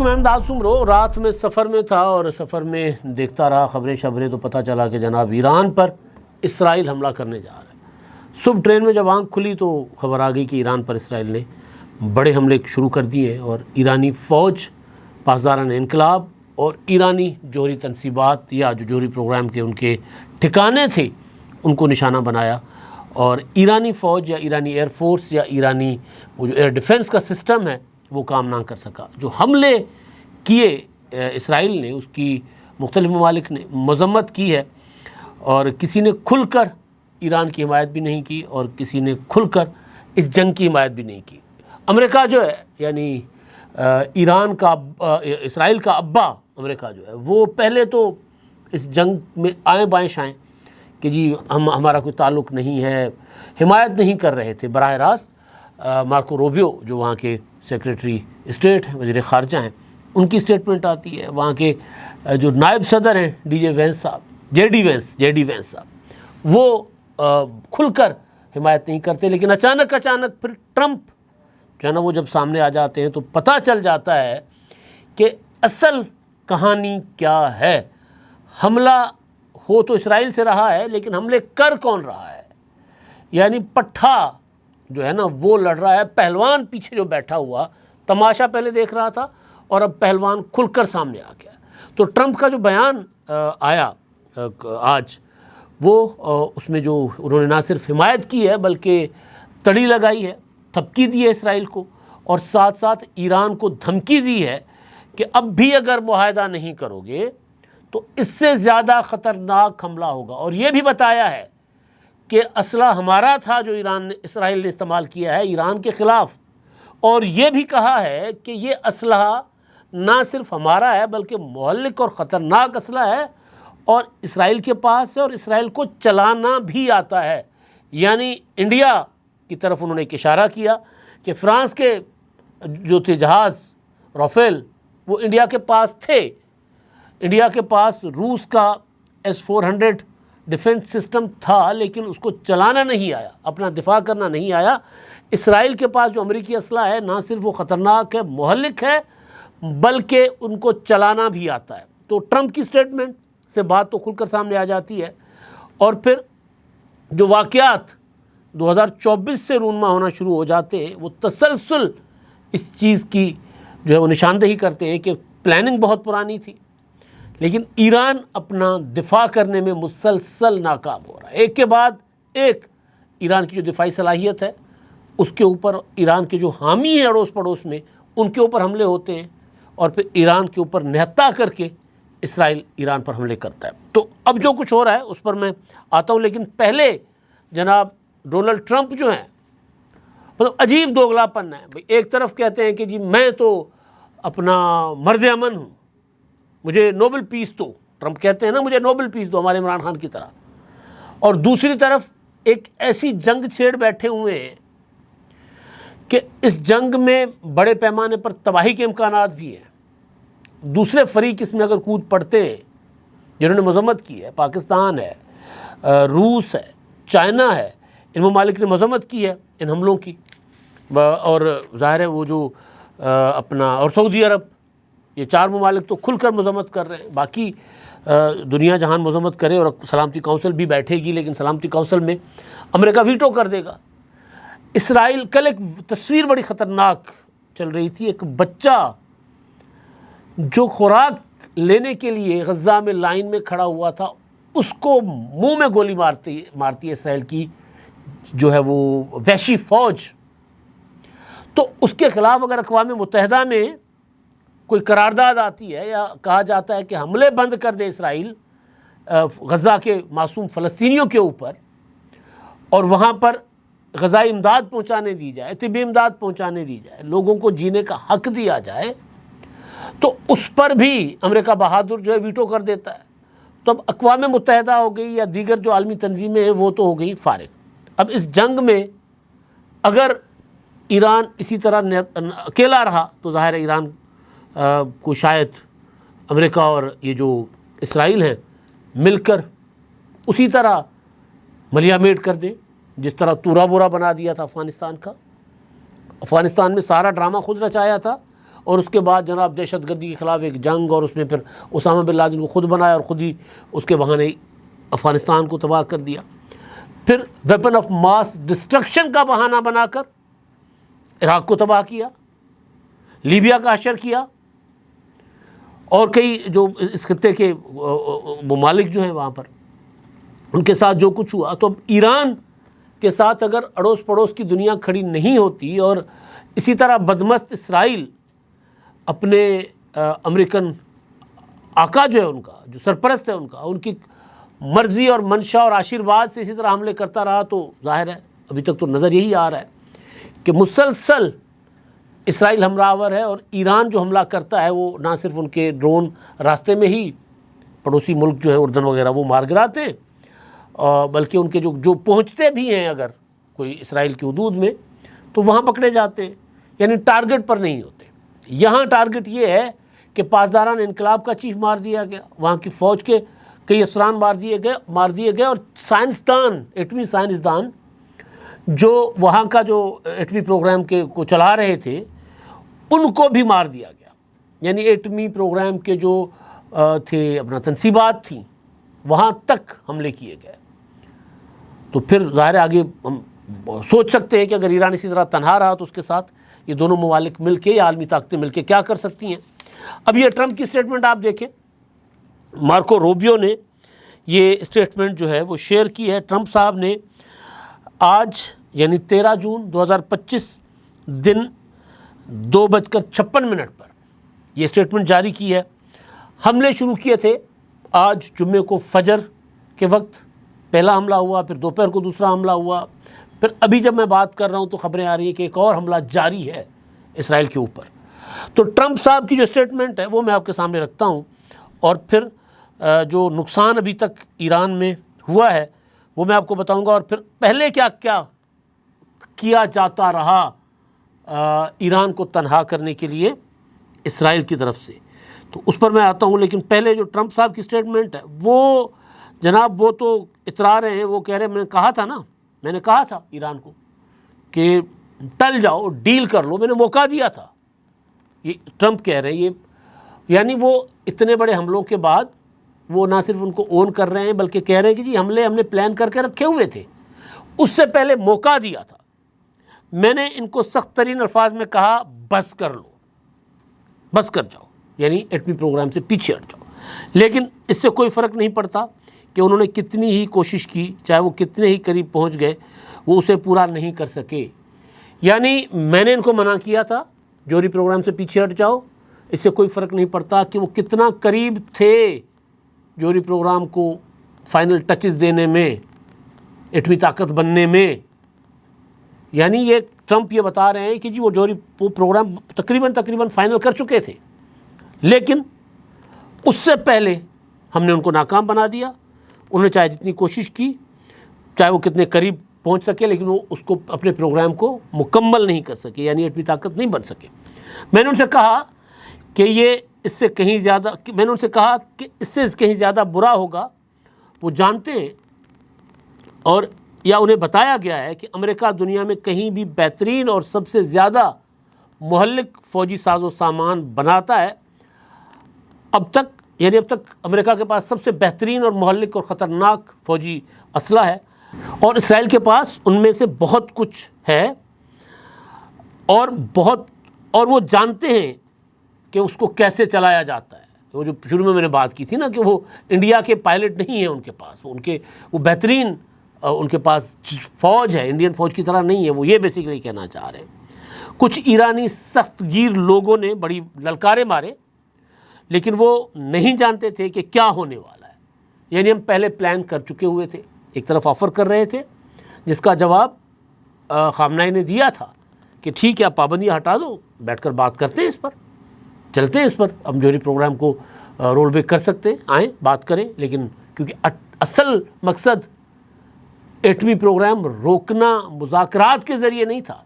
علیکم احمد آسم رو رات میں سفر میں تھا اور سفر میں دیکھتا رہا خبریں تو پتہ چلا کہ جناب ایران پر اسرائیل حملہ کرنے جا رہا ہے۔ صبح ٹرین میں جب آنکھ کھلی تو خبر آ گئی کہ ایران پر اسرائیل نے بڑے حملے شروع کر دیے اور ایرانی فوج، پاسداران انقلاب اور ایرانی جوہری تنصیبات یا جو جوہری پروگرام کے ان کے ٹھکانے تھے ان کو نشانہ بنایا، اور ایرانی فوج یا ایرانی ایئر فورس یا ایرانی وہ جو ایئر ڈیفنس کا سسٹم ہے وہ کام نہ کر سکا۔ جو حملے کیے اسرائیل نے اس کی مختلف ممالک نے مذمت کی ہے، اور کسی نے کھل کر ایران کی حمایت بھی نہیں کی اور کسی نے کھل کر اس جنگ کی حمایت بھی نہیں کی۔ امریکہ جو ہے یعنی ایران کا اسرائیل کا ابا امریکہ جو ہے وہ پہلے تو اس جنگ میں آئیں بائیں شائیں کہ جی ہمارا کوئی تعلق نہیں ہے، حمایت نہیں کر رہے تھے براہ راست۔ مارکو روبیو جو وہاں کے سیکریٹری اسٹیٹ ہیں، وزیر خارجہ ہیں، ان کی اسٹیٹمنٹ آتی ہے۔ وہاں کے جو نائب صدر ہیں جے ڈی وینس صاحب وہ کھل کر حمایت نہیں کرتے، لیکن اچانک پھر ٹرمپ جو ہے نا وہ جب سامنے آ جاتے ہیں تو پتہ چل جاتا ہے کہ اصل کہانی کیا ہے۔ حملہ ہو تو اسرائیل سے رہا ہے، لیکن حملے کر کون رہا ہے؟ یعنی پٹھا جو ہے نا وہ لڑ رہا ہے، پہلوان پیچھے جو بیٹھا ہوا تماشا پہلے دیکھ رہا تھا اور اب پہلوان کھل کر سامنے آ گیا۔ تو ٹرمپ کا جو بیان آیا آج، وہ اس میں جو انہوں نے نہ صرف حمایت کی ہے بلکہ تڑی لگائی ہے، تھپکی دی ہے اسرائیل کو، اور ساتھ ساتھ ایران کو دھمکی دی ہے کہ اب بھی اگر معاہدہ نہیں کرو گے تو اس سے زیادہ خطرناک حملہ ہوگا، اور یہ بھی بتایا ہے کہ اسلحہ ہمارا تھا جو اسرائیل نے استعمال کیا ہے ایران کے خلاف، اور یہ بھی کہا ہے کہ یہ اسلحہ نہ صرف ہمارا ہے بلکہ مہلک اور خطرناک اسلحہ ہے اور اسرائیل کے پاس ہے اور اسرائیل کو چلانا بھی آتا ہے۔ یعنی انڈیا کی طرف انہوں نے ایک اشارہ کیا کہ فرانس کے جو تھے جہاز رافیل وہ انڈیا کے پاس تھے، انڈیا کے پاس روس کا S-400 ڈیفنس سسٹم تھا لیکن اس کو چلانا نہیں آیا، اپنا دفاع کرنا نہیں آیا۔ اسرائیل کے پاس جو امریکی اسلحہ ہے نہ صرف وہ خطرناک ہے، مہلک ہے، بلکہ ان کو چلانا بھی آتا ہے۔ تو ٹرمپ کی سٹیٹمنٹ سے بات تو کھل کر سامنے آ جاتی ہے، اور پھر جو واقعات 2024 سے رونما ہونا شروع ہو جاتے ہیں وہ تسلسل اس چیز کی جو ہے وہ نشاندہی کرتے ہیں کہ پلاننگ بہت پرانی تھی، لیکن ایران اپنا دفاع کرنے میں مسلسل ناکام ہو رہا ہے۔ ایک کے بعد ایک ایران کی جو دفاعی صلاحیت ہے اس کے اوپر ایران کے جو حامی ہیں اڑوس پڑوس میں ان کے اوپر حملے ہوتے ہیں، اور پھر ایران کے اوپر نہتا کر کے اسرائیل ایران پر حملے کرتا ہے۔ تو اب جو کچھ ہو رہا ہے اس پر میں آتا ہوں، لیکن پہلے جناب ڈونلڈ ٹرمپ جو ہیں مطلب عجیب دوگلاپن ہے۔ بھئی ایک طرف کہتے ہیں کہ جی میں تو اپنا مرد امن ہوں، مجھے نوبل پیس دو، ٹرمپ کہتے ہیں نا مجھے نوبل پیس دو ہمارے عمران خان کی طرح، اور دوسری طرف ایک ایسی جنگ چھیڑ بیٹھے ہوئے ہیں کہ اس جنگ میں بڑے پیمانے پر تباہی کے امکانات بھی ہیں۔ دوسرے فریق اس میں اگر کود پڑتے ہیں جنہوں نے مذمت کی ہے، پاکستان ہے، روس ہے، چائنا ہے، ان ممالک نے مذمت کی ہے ان حملوں کی، اور ظاہر ہے وہ جو اپنا اور سعودی عرب، یہ چار ممالک تو کھل کر مذمت کر رہے ہیں۔ باقی دنیا جہان مذمت کرے اور سلامتی کونسل بھی بیٹھے گی، لیکن سلامتی کونسل میں امریکہ ویٹو کر دے گا۔ اسرائیل کل ایک تصویر بڑی خطرناک چل رہی تھی، ایک بچہ جو خوراک لینے کے لیے غزہ میں لائن میں کھڑا ہوا تھا، اس کو منہ میں گولی مارتی ہے اسرائیل کی جو ہے وہ وحشی فوج۔ تو اس کے خلاف اگر اقوام متحدہ میں کوئی قرارداد آتی ہے یا کہا جاتا ہے کہ حملے بند کر دے اسرائیل غزہ کے معصوم فلسطینیوں کے اوپر، اور وہاں پر غذائی امداد پہنچانے دی جائے، طبی امداد پہنچانے دی جائے، لوگوں کو جینے کا حق دیا جائے، تو اس پر بھی امریکہ بہادر جو ہے ویٹو کر دیتا ہے۔ تو اب اقوام متحدہ ہو گئی یا دیگر جو عالمی تنظیمیں ہیں وہ تو ہو گئی فارغ۔ اب اس جنگ میں اگر ایران اسی طرح اکیلا رہا تو ظاہر ہے ایران کو شاید امریکہ اور یہ جو اسرائیل ہیں مل کر اسی طرح ملیا میٹ کر دیں جس طرح تورا بورا بنا دیا تھا افغانستان کا۔ افغانستان میں سارا ڈرامہ خود رچایا تھا اور اس کے بعد جناب دہشت گردی کے خلاف ایک جنگ، اور اس میں پھر اسامہ بن لادن کو خود بنایا اور خود ہی اس کے بہانے افغانستان کو تباہ کر دیا، پھر ویپن آف ماس ڈسٹرکشن کا بہانہ بنا کر عراق کو تباہ کیا، لیبیا کا حشر کیا، اور کئی جو اس خطے کے ممالک جو ہیں وہاں پر ان کے ساتھ جو کچھ ہوا۔ تو اب ایران کے ساتھ اگر اڑوس پڑوس کی دنیا کھڑی نہیں ہوتی، اور اسی طرح بدمست اسرائیل اپنے امریکن آقا جو ہے ان کا، جو سرپرست ہے ان کی مرضی اور منشا اور آشیرواد سے اسی طرح حملے کرتا رہا، تو ظاہر ہے ابھی تک تو نظر یہی آ رہا ہے کہ مسلسل اسرائیل حملہ ہے، اور ایران جو حملہ کرتا ہے وہ نہ صرف ان کے ڈرون راستے میں ہی پڑوسی ملک جو ہے اردن وغیرہ وہ مار گراتے ہیں، بلکہ ان کے جو پہنچتے بھی ہیں اگر کوئی اسرائیل کی حدود میں تو وہاں پکڑے جاتے ہیں، یعنی ٹارگٹ پر نہیں ہوتے۔ یہاں ٹارگٹ یہ ہے کہ پاسداران انقلاب کا چیف مار دیا گیا، وہاں کی فوج کے کئی افسران مار دیے گئے، اور سائنسدان، ایٹمی سائنسدان جو وہاں کا جو ایٹمی پروگرام کو چلا رہے تھے ان کو بھی مار دیا گیا، یعنی ایٹمی پروگرام کے جو تھے اپنا تنصیبات تھیں وہاں تک حملے کیے گئے۔ تو پھر ظاہر آگے ہم سوچ سکتے ہیں کہ اگر ایران اسی طرح تنہا رہا تو اس کے ساتھ یہ دونوں ممالک مل کے یا عالمی طاقتیں مل کے کیا کر سکتی ہیں۔ اب یہ ٹرمپ کی اسٹیٹمنٹ آپ دیکھیں، مارکو روبیو نے یہ اسٹیٹمنٹ جو ہے وہ شیئر کی ہے۔ ٹرمپ صاحب نے آج یعنی 13 جون 2025 دن 2:56 پر یہ اسٹیٹمنٹ جاری کی ہے۔ حملے شروع کیے تھے آج جمعے کو فجر کے وقت، پہلا حملہ ہوا، پھر دوپہر کو دوسرا حملہ ہوا، پھر ابھی جب میں بات کر رہا ہوں تو خبریں آ رہی ہیں کہ ایک اور حملہ جاری ہے اسرائیل کے اوپر۔ تو ٹرمپ صاحب کی جو اسٹیٹمنٹ ہے وہ میں آپ کے سامنے رکھتا ہوں، اور پھر جو نقصان ابھی تک ایران میں ہوا ہے وہ میں آپ کو بتاؤں گا، اور پھر پہلے کیا کیا جاتا رہا ایران کو تنہا کرنے کے لیے اسرائیل کی طرف سے، تو اس پر میں آتا ہوں۔ لیکن پہلے جو ٹرمپ صاحب کی اسٹیٹمنٹ ہے وہ جناب وہ تو اترا رہے ہیں، وہ کہہ رہے ہیں میں نے کہا تھا ایران کو کہ ٹل جاؤ، ڈیل کر لو، میں نے موقع دیا تھا، یہ ٹرمپ کہہ رہے ہیں۔ یہ یعنی وہ اتنے بڑے حملوں کے بعد وہ نہ صرف ان کو اون کر رہے ہیں بلکہ کہہ رہے ہیں کہ جی حملے ہم نے پلان کر کے رکھے ہوئے تھے، اس سے پہلے موقع دیا تھا، میں نے ان کو سخت ترین الفاظ میں کہا بس کر لو، بس کر جاؤ، یعنی ایٹمی پروگرام سے پیچھے ہٹ جاؤ۔ لیکن اس سے کوئی فرق نہیں پڑتا کہ انہوں نے کتنی ہی کوشش کی، چاہے وہ کتنے ہی قریب پہنچ گئے، وہ اسے پورا نہیں کر سکے۔ یعنی میں نے ان کو منع کیا تھا جوہری پروگرام سے پیچھے ہٹ جاؤ، اس سے کوئی فرق نہیں پڑتا کہ وہ کتنا قریب تھے جوہری پروگرام کو فائنل ٹچز دینے میں، ایٹمی طاقت بننے میں۔ یعنی یہ ٹرمپ یہ بتا رہے ہیں کہ جی وہ جوہری پروگرام تقریباً فائنل کر چکے تھے، لیکن اس سے پہلے ہم نے ان کو ناکام بنا دیا۔ انہوں نے چاہے جتنی کوشش کی، چاہے وہ کتنے قریب پہنچ سکے، لیکن وہ اس کو اپنے پروگرام کو مکمل نہیں کر سکے، یعنی ایٹمی طاقت نہیں بن سکے۔ میں نے ان سے کہا کہ یہ اس سے کہیں زیادہ برا ہوگا، وہ جانتے ہیں، اور یا انہیں بتایا گیا ہے کہ امریکہ دنیا میں کہیں بھی بہترین اور سب سے زیادہ مہلک فوجی ساز و سامان بناتا ہے۔ اب تک امریکہ کے پاس سب سے بہترین اور مہلک اور خطرناک فوجی اسلحہ ہے، اور اسرائیل کے پاس ان میں سے بہت کچھ ہے، اور وہ جانتے ہیں کہ اس کو کیسے چلایا جاتا ہے۔ وہ جو شروع میں نے بات کی تھی نا کہ وہ انڈیا کے پائلٹ نہیں ہیں ان کے پاس، وہ بہترین ان کے پاس فوج ہے، انڈین فوج کی طرح نہیں ہے۔ وہ یہ بیسیکلی کہنا چاہ رہے ہیں۔ کچھ ایرانی سخت گیر لوگوں نے بڑی للکارے مارے، لیکن وہ نہیں جانتے تھے کہ کیا ہونے والا ہے۔ یعنی ہم پہلے پلان کر چکے ہوئے تھے، ایک طرف آفر کر رہے تھے جس کا جواب خامنہئی نے دیا تھا کہ ٹھیک ہے آپ پابندیاں ہٹا دو، بیٹھ کر بات کرتے ہیں، اس پر چلتے ہیں، اس پر ہم جوہری پروگرام کو رول بیک کر سکتے ہیں، آئیں بات کریں۔ لیکن کیونکہ اصل مقصد ایٹمی پروگرام روکنا مذاکرات کے ذریعے نہیں تھا،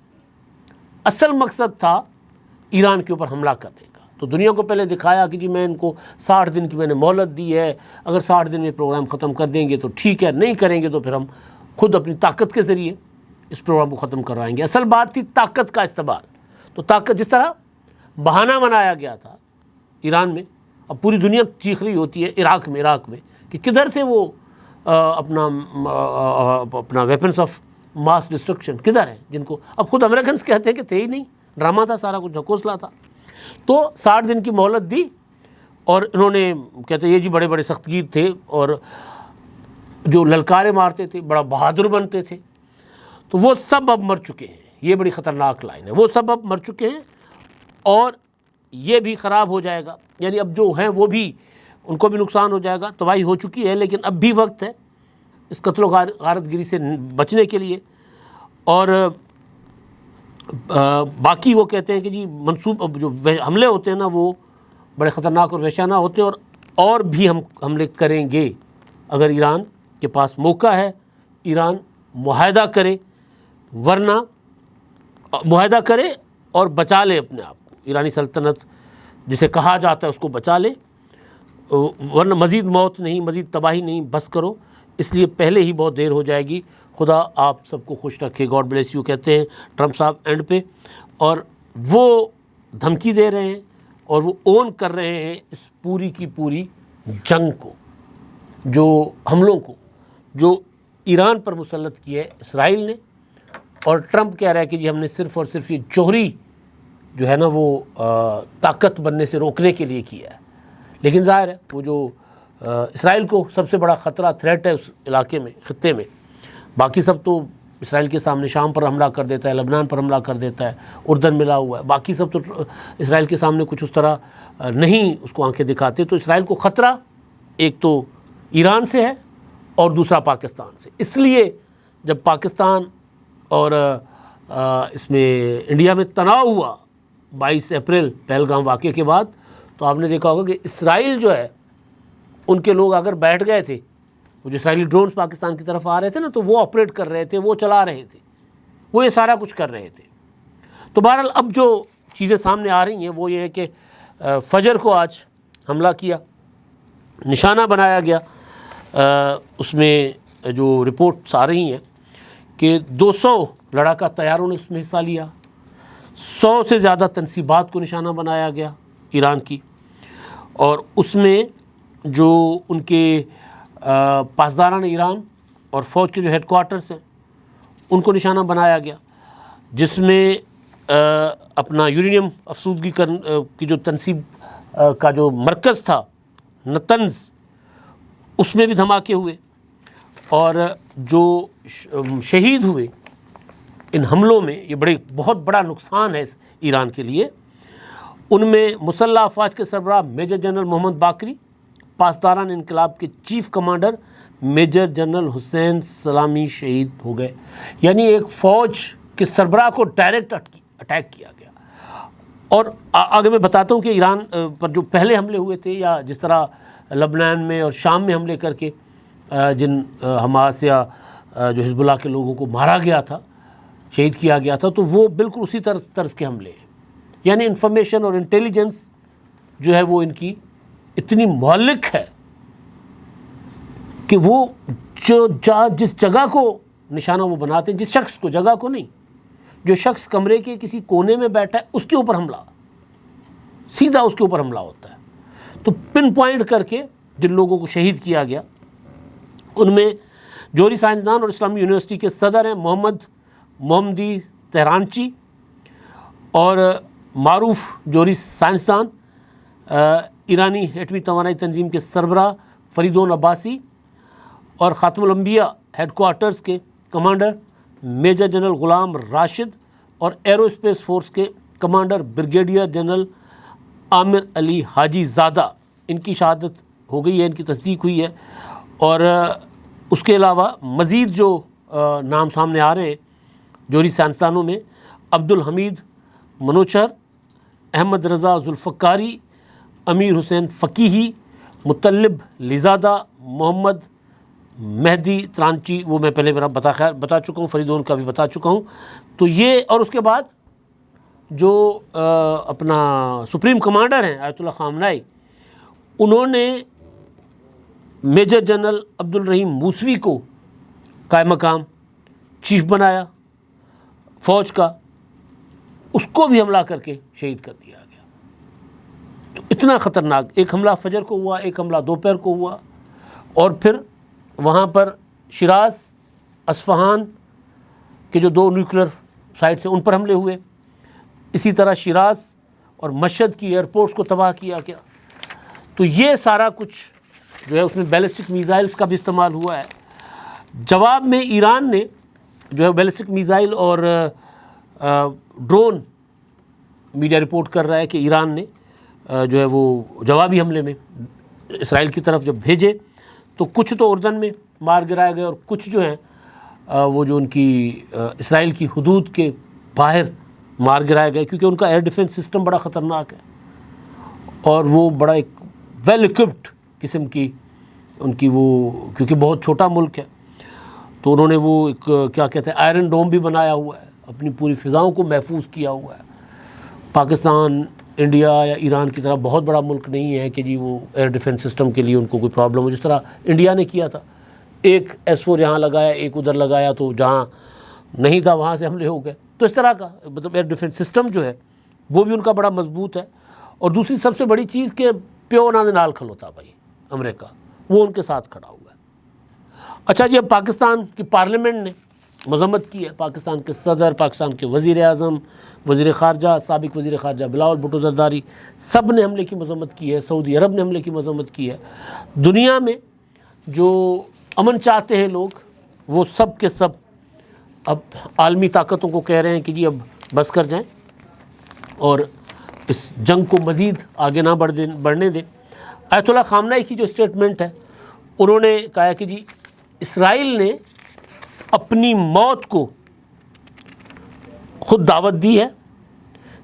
اصل مقصد تھا ایران کے اوپر حملہ کرنے کا۔ تو دنیا کو پہلے دکھایا کہ جی میں ان کو 60 دن کی میں نے مہلت دی ہے، اگر 60 دن میں پروگرام ختم کر دیں گے تو ٹھیک ہے، نہیں کریں گے تو پھر ہم خود اپنی طاقت کے ذریعے اس پروگرام کو ختم کروائیں گے۔ اصل بات تھی طاقت کا استعمال۔ تو طاقت جس طرح بہانہ بنایا گیا تھا ایران میں. اب پوری دنیا چیخ رہی ہوتی ہے عراق میں کہ کدھر تھے وہ اپنا ویپنس آف ماس ڈسٹرکشن کدھر ہیں جن کو اب خود امریکنس کہتے ہیں کہ تھے ہی نہیں, ڈرامہ تھا سارا کچھ, ڈھکوسلا تھا. تو 60 دن کی مہلت دی اور انہوں نے کہتے یہ جی بڑے بڑے سخت گیر تھے اور جو للکارے مارتے تھے, بڑا بہادر بنتے تھے, تو وہ سب اب مر چکے ہیں. یہ بڑی خطرناک لائن ہے, وہ سب اب مر چکے ہیں اور یہ بھی خراب ہو جائے گا. یعنی اب جو ہیں وہ بھی, ان کو بھی نقصان ہو جائے گا, تباہی ہو چکی ہے, لیکن اب بھی وقت ہے اس قتل و غارت گری سے بچنے کے لیے. اور باقی وہ کہتے ہیں کہ جی منصوب جو حملے ہوتے ہیں نا وہ بڑے خطرناک اور وحشیانہ ہوتے ہیں, اور بھی ہم حملے کریں گے اگر ایران کے پاس موقع ہے. ایران معاہدہ کرے, ورنہ معاہدہ کرے اور بچا لے اپنے آپ کو, ایرانی سلطنت جسے کہا جاتا ہے اس کو بچا لے, ورنہ مزید موت نہیں, مزید تباہی نہیں, بس کرو, اس لیے پہلے ہی بہت دیر ہو جائے گی. خدا آپ سب کو خوش رکھے, گاڈ بلیس یو کہتے ہیں ٹرمپ صاحب اینڈ پہ. اور وہ دھمکی دے رہے ہیں اور وہ اون کر رہے ہیں اس پوری کی پوری جنگ کو, جو حملوں کو جو ایران پر مسلط کیا ہے اسرائیل نے. اور ٹرمپ کہہ رہا ہے کہ جی ہم نے صرف اور صرف یہ جوہری جو ہے نا وہ طاقت بننے سے روکنے کے لیے کیا ہے. لیکن ظاہر ہے وہ جو اسرائیل کو سب سے بڑا خطرہ تھریٹ ہے اس علاقے میں, خطے میں, باقی سب تو اسرائیل کے سامنے شام پر حملہ کر دیتا ہے, لبنان پر حملہ کر دیتا ہے, اردن ملا ہوا ہے, باقی سب تو اسرائیل کے سامنے کچھ اس طرح نہیں اس کو آنکھیں دکھاتے. تو اسرائیل کو خطرہ ایک تو ایران سے ہے اور دوسرا پاکستان سے. اس لیے جب پاکستان اور اس میں انڈیا میں تناؤ ہوا 22 اپریل پہلگام واقعے کے بعد, تو آپ نے دیکھا ہوگا کہ اسرائیل جو ہے ان کے لوگ اگر بیٹھ گئے تھے, وہ جو اسرائیلی ڈرونز پاکستان کی طرف آ رہے تھے نا, تو وہ آپریٹ کر رہے تھے, وہ چلا رہے تھے, وہ یہ سارا کچھ کر رہے تھے. تو بہرحال اب جو چیزیں سامنے آ رہی ہیں وہ یہ ہے کہ فجر کو آج حملہ کیا, نشانہ بنایا گیا. اس میں جو رپورٹس آ رہی ہیں کہ 200 لڑاکا طیاروں نے اس میں حصہ لیا, 100 سے زیادہ تنصیبات کو نشانہ بنایا گیا ایران کی, اور اس میں جو ان کے پاسداران ایران اور فوج کے جو ہیڈ کوارٹرز ہیں ان کو نشانہ بنایا گیا, جس میں اپنا یورینیم افسودگی کی جو تنصیب کا جو مرکز تھا نتنز, اس میں بھی دھماکے ہوئے. اور جو شہید ہوئے ان حملوں میں, یہ بہت بڑا نقصان ہے ایران کے لیے. ان میں مسلح افواج کے سربراہ میجر جنرل محمد باقری, پاسداران انقلاب کے چیف کمانڈر میجر جنرل حسین سلامی شہید ہو گئے. یعنی ایک فوج کے سربراہ کو ڈائریکٹ اٹیک کیا گیا. اور آگے میں بتاتا ہوں کہ ایران پر جو پہلے حملے ہوئے تھے, یا جس طرح لبنان میں اور شام میں حملے کر کے جن حماس یا جو حزب اللہ کے لوگوں کو مارا گیا تھا, شہید کیا گیا تھا, تو وہ بالکل اسی طرز کے حملے ہیں. یعنی انفارمیشن اور انٹیلیجنس جو ہے وہ ان کی اتنی مہلک ہے کہ وہ جس جگہ کو نشانہ وہ بناتے ہیں, جس شخص کو, جگہ کو نہیں, جو شخص کمرے کے کسی کونے میں بیٹھا ہے اس کے اوپر حملہ, سیدھا اس کے اوپر حملہ ہوتا ہے. تو پن پوائنٹ کر کے جن لوگوں کو شہید کیا گیا ان میں جوہری سائنسدان اور اسلامی یونیورسٹی کے صدر ہیں محمدی تہرانچی, اور معروف جوہری سائنسدان ایرانی ایٹمی توانائی تنظیم کے سربراہ فریدون عباسی, اور خاتم الانبیاء ہیڈ کوارٹرز کے commander major general Ghulam Rashid, اور ایرو اسپیس فورس کے کمانڈر بریگیڈیئر جنرل عامر علی حاجی زادہ. ان کی شہادت ہو گئی ہے, ان کی تصدیق ہوئی ہے. اور اس کے علاوہ مزید جو نام سامنے آ رہے ہیں جوہری سائنسدانوں میں, عبد الحمید منوچہر, احمد رضا ذوالفقاری, امیر حسین فقیہی, مطلب لیزادہ, محمد مہدی ترانچی, وہ میں پہلے میرا بتا چکا ہوں, فریدون کا بھی بتا چکا ہوں. تو یہ, اور اس کے بعد جو اپنا سپریم کمانڈر ہیں آیت اللہ خامنائی, انہوں نے میجر جنرل عبد الرحیم موسوی کو قائم مقام چیف بنایا فوج کا, اس کو بھی حملہ کر کے شہید کر دیا گیا. اتنا خطرناک. ایک حملہ فجر کو ہوا, ایک حملہ دوپہر کو ہوا, اور پھر وہاں پر شیراز, اصفہان کے جو 2 نیوکلر سائٹس ہیں ان پر حملے ہوئے. اسی طرح شیراز اور مشہد کی ایئرپورٹس کو تباہ کیا گیا. تو یہ سارا کچھ جو ہے اس میں بیلسٹک میزائلز کا بھی استعمال ہوا ہے. جواب میں ایران نے جو ہے بیلسٹک میزائل اور ڈرون, میڈیا رپورٹ کر رہا ہے کہ ایران نے جو ہے وہ جوابی حملے میں اسرائیل کی طرف جب بھیجے تو کچھ تو اردن میں مار گرائے گئے اور کچھ جو ہیں وہ جو ان کی اسرائیل کی حدود کے باہر مار گرائے گئے, کیونکہ ان کا ایئر ڈیفنس سسٹم بڑا خطرناک ہے اور وہ بڑا ایک ویل اکوپڈ قسم کی ان کی وہ, کیونکہ بہت چھوٹا ملک ہے تو انہوں نے وہ ایک کیا کہتے ہیں آئرن ڈوم بھی بنایا ہوا ہے, اپنی پوری فضاؤں کو محفوظ کیا ہوا ہے. پاکستان, انڈیا یا ایران کی طرح بہت بڑا ملک نہیں ہے کہ جی وہ ایئر ڈیفنس سسٹم کے لیے ان کو کوئی پرابلم ہو, جس طرح انڈیا نے کیا تھا. ایک S-4 یہاں لگایا, ایک ادھر لگایا, تو جہاں نہیں تھا وہاں سے حملے ہو گئے. تو اس طرح کا مطلب ایئر ڈیفنس سسٹم جو ہے وہ بھی ان کا بڑا مضبوط ہے. اور دوسری سب سے بڑی چیز کہ پیو نہ نال کھلوتا بھائی امریکہ, وہ ان کے ساتھ کھڑا ہوا ہے. اچھا جی, اب پاکستان کی پارلیمنٹ نے مذمت کی ہے. پاکستان کے صدر, پاکستان کے وزیر اعظم, وزیر خارجہ, سابق وزیر خارجہ بلاول بھٹو زرداری, سب نے حملے کی مذمت کی ہے. سعودی عرب نے حملے کی مذمت کی ہے. دنیا میں جو امن چاہتے ہیں لوگ وہ سب کے سب اب عالمی طاقتوں کو کہہ رہے ہیں کہ جی اب بس کر جائیں اور اس جنگ کو مزید آگے نہ بڑھنے دیں. آیت اللہ خامنہ کی جو اسٹیٹمنٹ ہے, انہوں نے کہا کہ جی اسرائیل نے اپنی موت کو خود دعوت دی ہے.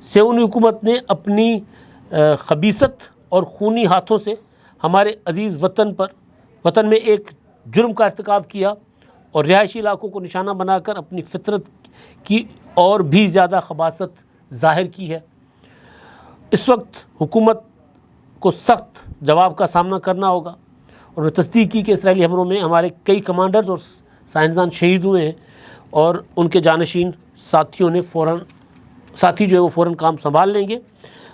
صہیونی حکومت نے اپنی خبیثت اور خونی ہاتھوں سے ہمارے عزیز وطن میں ایک جرم کا ارتکاب کیا اور رہائشی علاقوں کو نشانہ بنا کر اپنی فطرت کی اور بھی زیادہ خباثت ظاہر کی ہے. اس وقت حکومت کو سخت جواب کا سامنا کرنا ہوگا. اور انہوں نے تصدیق کی کہ اسرائیلی حملوں میں ہمارے کئی کمانڈرز اور سائنسدان شہید ہوئے ہیں اور ان کے جانشین ساتھی جو ہے وہ فوراً کام سنبھال لیں گے.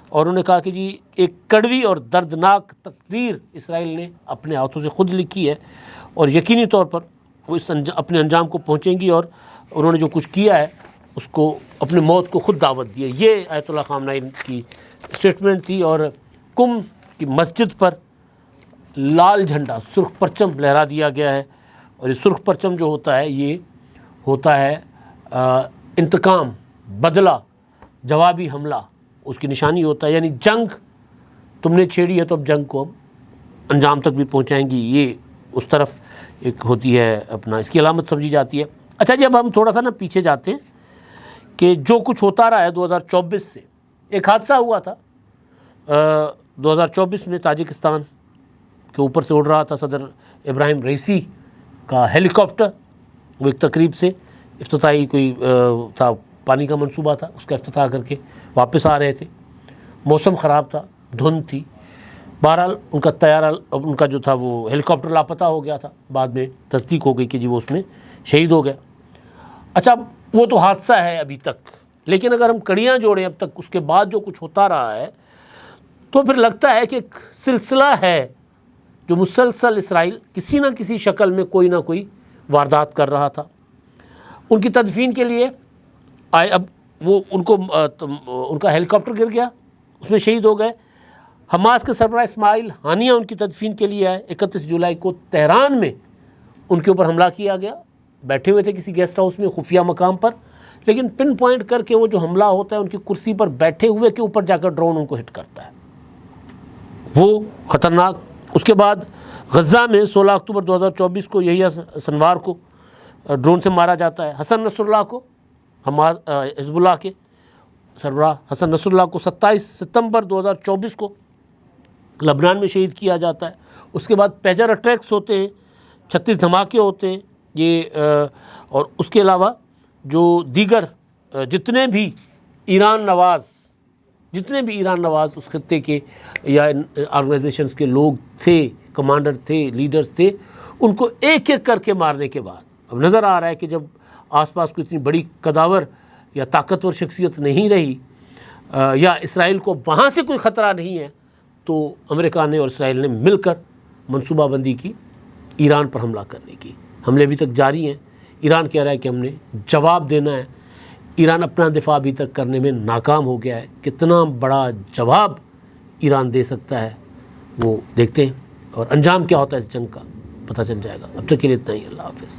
اور انہوں نے کہا کہ جی ایک کڑوی اور دردناک تقدیر اسرائیل نے اپنے ہاتھوں سے خود لکھی ہے اور یقینی طور پر وہ اپنے انجام کو پہنچیں گی, اور انہوں نے جو کچھ کیا ہے اس کو اپنے موت کو خود دعوت دی ہے. یہ آیت اللہ خامنہ کی اسٹیٹمنٹ تھی. اور قم کی مسجد پر لال جھنڈا, سرخ پرچم لہرا دیا گیا ہے. اور یہ سرخ پرچم جو ہوتا ہے یہ ہوتا ہے انتقام, بدلہ, جوابی حملہ, اس کی نشانی ہوتا ہے. یعنی جنگ تم نے چھیڑی ہے تو اب جنگ کو انجام تک بھی پہنچائیں گی. یہ اس طرف ایک ہوتی ہے اپنا, اس کی علامت سمجھی جاتی ہے. اچھا جی, اب ہم تھوڑا سا پیچھے جاتے ہیں کہ جو کچھ ہوتا رہا ہے 2024 سے. ایک حادثہ ہوا تھا 2024 میں, تاجکستان کے اوپر سے اڑ رہا تھا صدر ابراہیم رئیسی کا ہیلی کاپٹر. وہ ایک تقریب سے افتتاحی کوئی تھا, پانی کا منصوبہ تھا, اس کا افتتاح کر کے واپس آ رہے تھے. موسم خراب تھا, دھند تھی. بہرحال ان کا طیارہ, ان کا جو تھا وہ ہیلی کاپٹر لاپتہ ہو گیا تھا. بعد میں تصدیق ہو گئی کہ جی وہ اس میں شہید ہو گئے. اچھا, وہ تو حادثہ ہے ابھی تک, لیکن اگر ہم کڑیاں جوڑیں اب تک اس کے بعد جو کچھ ہوتا رہا ہے تو پھر لگتا ہے کہ ایک سلسلہ ہے جو مسلسل اسرائیل کسی نہ کسی شکل میں کوئی نہ کوئی واردات کر رہا تھا. ان کی تدفین کے لیے آئے, اب وہ ان کا ہیلی کاپٹر گر گیا, اس میں شہید ہو گئے. حماس کے سربراہ اسماعیل ہانیہ ان کی تدفین کے لیے آئے. 31 جولائی کو تہران میں ان کے اوپر حملہ کیا گیا. بیٹھے ہوئے تھے کسی گیسٹ ہاؤس میں خفیہ مقام پر, لیکن پن پوائنٹ کر کے وہ جو حملہ ہوتا ہے ان کی کرسی پر بیٹھے ہوئے کے اوپر جا کر ڈرون ان کو ہٹ کرتا ہے, وہ خطرناک. اس کے بعد غزہ میں 16 اکتوبر 2024 کو یہی سنوار کو ڈرون سے مارا جاتا ہے. حسن نصر اللہ کو, حزب اللہ کے سربراہ حسن نصر اللہ کو 27 ستمبر 2024 کو لبنان میں شہید کیا جاتا ہے. اس کے بعد پیجر اٹیکس ہوتے ہیں, 36 دھماکے ہوتے ہیں یہ, اور اس کے علاوہ جو دیگر جتنے بھی ایران نواز اس خطے کے یا آرگنائزیشنز کے لوگ تھے, کمانڈر تھے, لیڈرز تھے, ان کو ایک ایک کر کے مارنے کے بعد اب نظر آ رہا ہے کہ جب آس پاس کوئی اتنی بڑی قداور یا طاقتور شخصیت نہیں رہی یا اسرائیل کو وہاں سے کوئی خطرہ نہیں ہے, تو امریکہ نے اور اسرائیل نے مل کر منصوبہ بندی کی ایران پر حملہ کرنے کی. حملے ابھی تک جاری ہیں. ایران کہہ رہا ہے کہ ہم نے جواب دینا ہے. ایران اپنا دفاع ابھی تک کرنے میں ناکام ہو گیا ہے. کتنا بڑا جواب ایران دے سکتا ہے وہ دیکھتے ہیں، اور انجام کیا ہوتا ہے اس جنگ کا پتہ چل جائے گا. اب تک کے لیے اتنا ہی. اللہ حافظ.